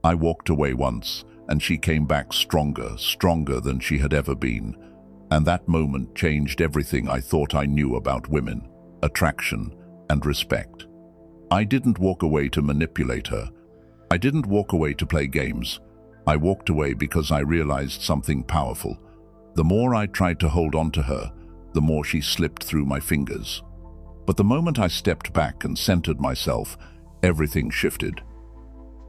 I walked away once, and she came back stronger than she had ever been. And that moment changed everything I thought I knew about women, attraction, and respect. I didn't walk away to manipulate her. I didn't walk away to play games. I walked away because I realized something powerful. The more I tried to hold on to her, the more she slipped through my fingers. But the moment I stepped back and centered myself, everything shifted.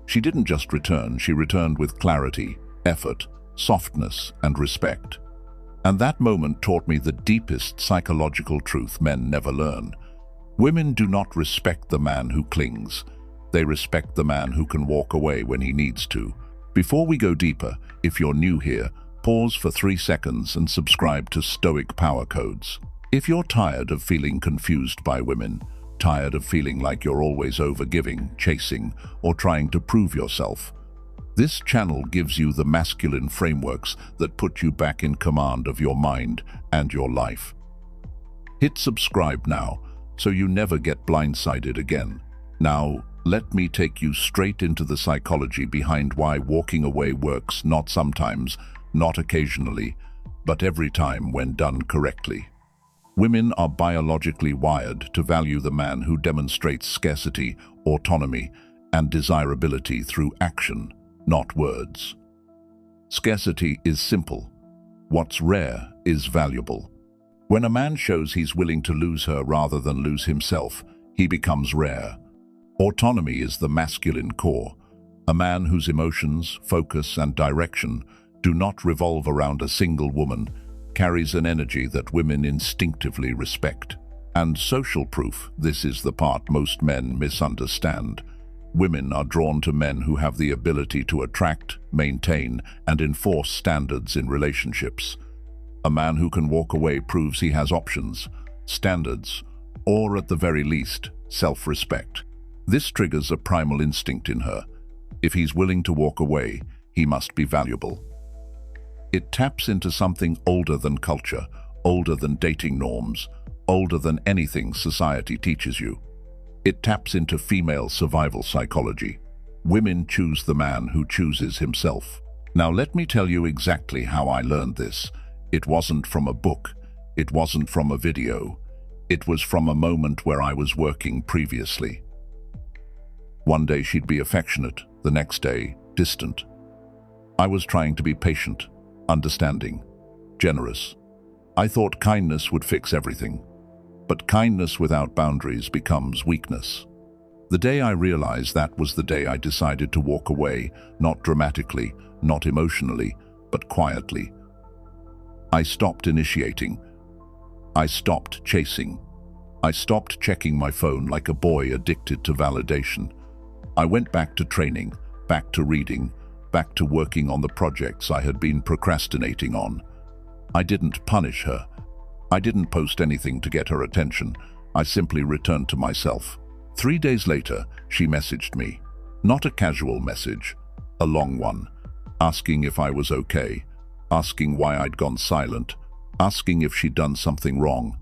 She didn't just return, she returned with clarity, effort, softness, and respect. And that moment taught me the deepest psychological truth men never learn. Women do not respect the man who clings. They respect the man who can walk away when he needs to. Before we go deeper, if you're new here, pause for 3 seconds and subscribe to Stoic Power Codes. If you're tired of feeling confused by women, tired of feeling like you're always overgiving, chasing, or trying to prove yourself, this channel gives you the masculine frameworks that put you back in command of your mind and your life. Hit subscribe now, so you never get blindsided again. Now, let me take you straight into the psychology behind why walking away works, not sometimes, not occasionally, but every time when done correctly. Women are biologically wired to value the man who demonstrates scarcity, autonomy, and desirability through action, not words. Scarcity is simple. What's rare is valuable. When a man shows he's willing to lose her rather than lose himself, he becomes rare. Autonomy is the masculine core. A man whose emotions, focus, and direction do not revolve around a single woman carries an energy that women instinctively respect. And social proof, this is the part most men misunderstand. Women are drawn to men who have the ability to attract, maintain, and enforce standards in relationships. A man who can walk away proves he has options, standards, or at the very least, self-respect. This triggers a primal instinct in her. If he's willing to walk away, he must be valuable. It taps into something older than culture, older than dating norms, older than anything society teaches you. It taps into female survival psychology. Women choose the man who chooses himself. Now let me tell you exactly how I learned this. It wasn't from a book. It wasn't from a video. It was from a moment where I was working previously. One day she'd be affectionate, the next day, distant. I was trying to be patient, understanding, generous. I thought kindness would fix everything. But kindness without boundaries becomes weakness. The day I realized that was the day I decided to walk away, not dramatically, not emotionally, but quietly. I stopped initiating. I stopped chasing. I stopped checking my phone like a boy addicted to validation. I went back to training, back to reading, back to working on the projects I had been procrastinating on. I didn't punish her. I didn't post anything to get her attention. I simply returned to myself. 3 days later, she messaged me. Not a casual message, a long one, asking if I was okay, asking why I'd gone silent, asking if she'd done something wrong.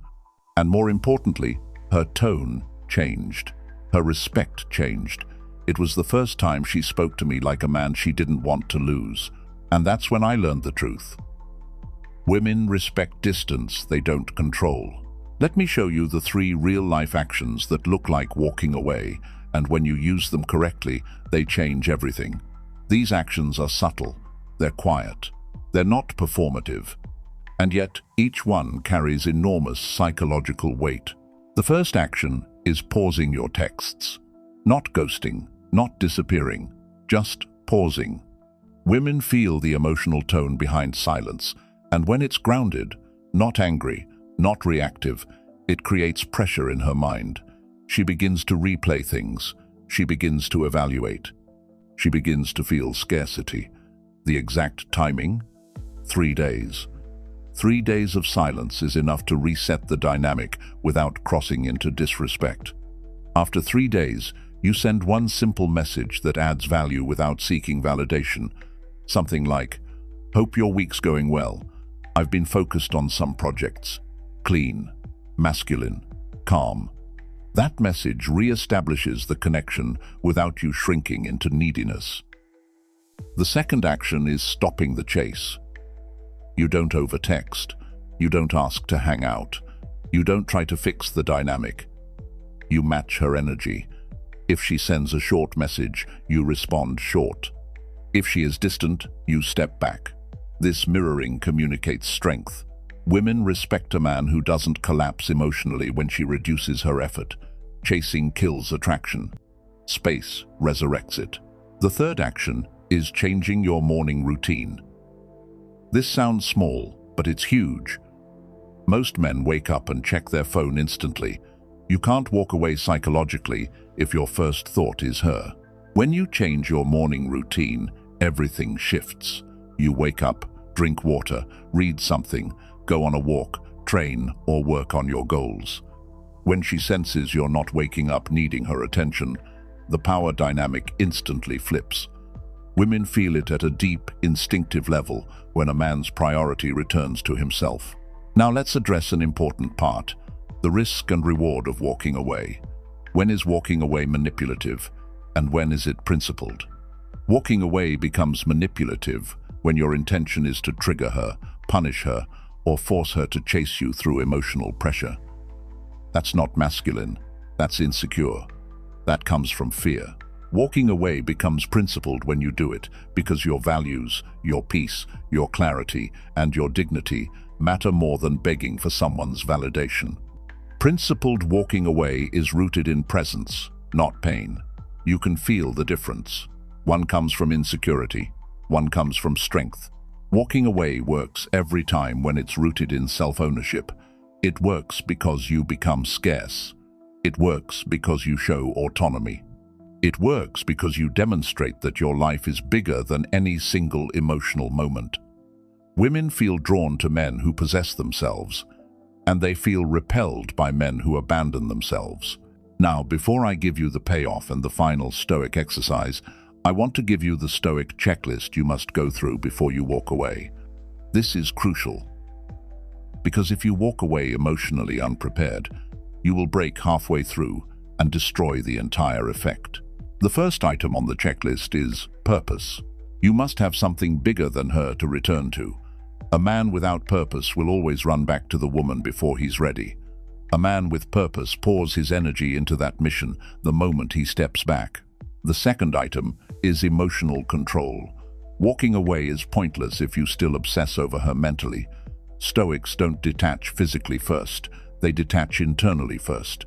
And more importantly, her tone changed. Her respect changed. It was the first time she spoke to me like a man she didn't want to lose. And that's when I learned the truth. Women respect distance they don't control. Let me show you the 3 real-life actions that look like walking away, and when you use them correctly, they change everything. These actions are subtle, they're quiet, they're not performative, and yet each one carries enormous psychological weight. The first action is pausing your texts. Not ghosting, not disappearing, just pausing. Women feel the emotional tone behind silence, and when it's grounded, not angry, not reactive, it creates pressure in her mind. She begins to replay things. She begins to evaluate. She begins to feel scarcity. The exact timing? 3 days. 3 days of silence is enough to reset the dynamic without crossing into disrespect. After 3 days, you send one simple message that adds value without seeking validation. Something like, "Hope your week's going well. I've been focused on some projects." Clean, masculine, calm. That message re-establishes the connection without you shrinking into neediness. The second action is stopping the chase. You don't overtext. You don't ask to hang out. You don't try to fix the dynamic. You match her energy. If she sends a short message, you respond short. If she is distant, you step back. This mirroring communicates strength. Women respect a man who doesn't collapse emotionally when she reduces her effort. Chasing kills attraction. Space resurrects it. The third action is changing your morning routine. This sounds small, but it's huge. Most men wake up and check their phone instantly. You can't walk away psychologically if your first thought is her. When you change your morning routine, everything shifts. You wake up, drink water, read something, go on a walk, train, or work on your goals. When she senses you're not waking up needing her attention, the power dynamic instantly flips. Women feel it at a deep, instinctive level when a man's priority returns to himself. Now let's address an important part: the risk and reward of walking away. When is walking away manipulative, and when is it principled? Walking away becomes manipulative when your intention is to trigger her, punish her, or force her to chase you through emotional pressure. That's not masculine, that's insecure. That comes from fear. Walking away becomes principled when you do it because your values, your peace, your clarity, and your dignity matter more than begging for someone's validation. Principled walking away is rooted in presence, not pain. You can feel the difference. One comes from insecurity, one comes from strength. Walking away works every time when it's rooted in self-ownership. It works because you become scarce. It works because you show autonomy. It works because you demonstrate that your life is bigger than any single emotional moment. Women feel drawn to men who possess themselves, and they feel repelled by men who abandon themselves. Now, before I give you the payoff and the final Stoic exercise, I want to give you the Stoic checklist you must go through before you walk away. This is crucial, because if you walk away emotionally unprepared, you will break halfway through and destroy the entire effect. The first item on the checklist is purpose. You must have something bigger than her to return to. A man without purpose will always run back to the woman before he's ready. A man with purpose pours his energy into that mission the moment he steps back. The second item is emotional control. Walking away is pointless if you still obsess over her mentally. Stoics don't detach physically first, they detach internally first.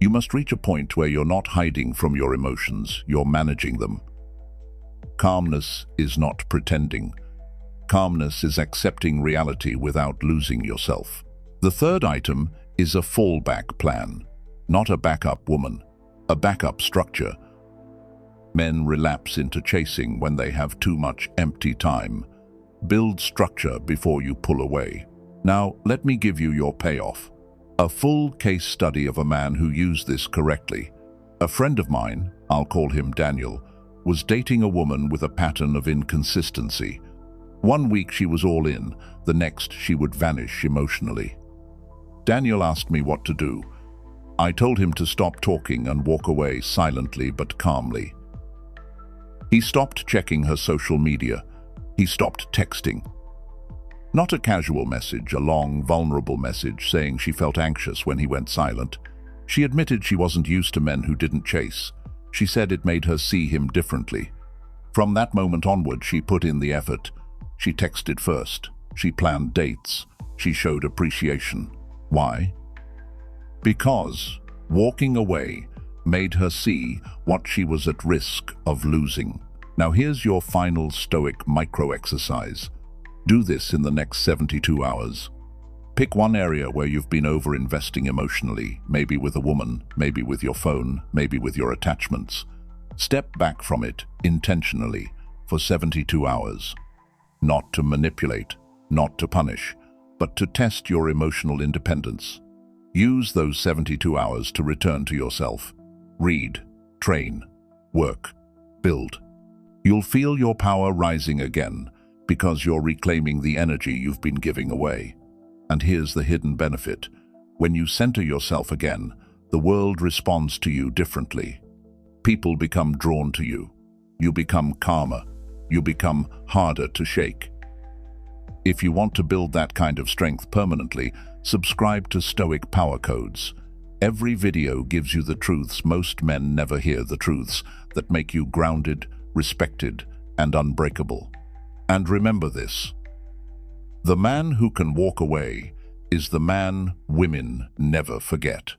You must reach a point where you're not hiding from your emotions, you're managing them. Calmness is not pretending. Calmness is accepting reality without losing yourself. The third item is a fallback plan, not a backup woman, a backup structure. Men relapse into chasing when they have too much empty time. Build structure before you pull away. Now, let me give you your payoff. A full case study of a man who used this correctly. A friend of mine, I'll call him Daniel, was dating a woman with a pattern of inconsistency. One week she was all in, the next she would vanish emotionally. Daniel asked me what to do. I told him to stop talking and walk away silently but calmly. He stopped checking her social media. He stopped texting. Not a casual message, a long, vulnerable message saying she felt anxious when he went silent. She admitted she wasn't used to men who didn't chase. She said it made her see him differently. From that moment onward, she put in the effort. She texted first. She planned dates. She showed appreciation. Why? Because walking away made her see what she was at risk of losing. Now here's your final Stoic micro-exercise. Do this in the next 72 hours. Pick one area where you've been over-investing emotionally, maybe with a woman, maybe with your phone, maybe with your attachments. Step back from it intentionally for 72 hours. Not to manipulate, not to punish, but to test your emotional independence. Use those 72 hours to return to yourself. Read, train, work, build. You'll feel your power rising again because you're reclaiming the energy you've been giving away. And here's the hidden benefit. When you center yourself again, the world responds to you differently. People become drawn to you. You become calmer. you become harder to shake. If you want to build that kind of strength permanently, subscribe to Stoic Power Codes. Every video gives you the truths most men never hear, the truths that make you grounded, respected, and unbreakable. And remember this: the man who can walk away is the man women never forget.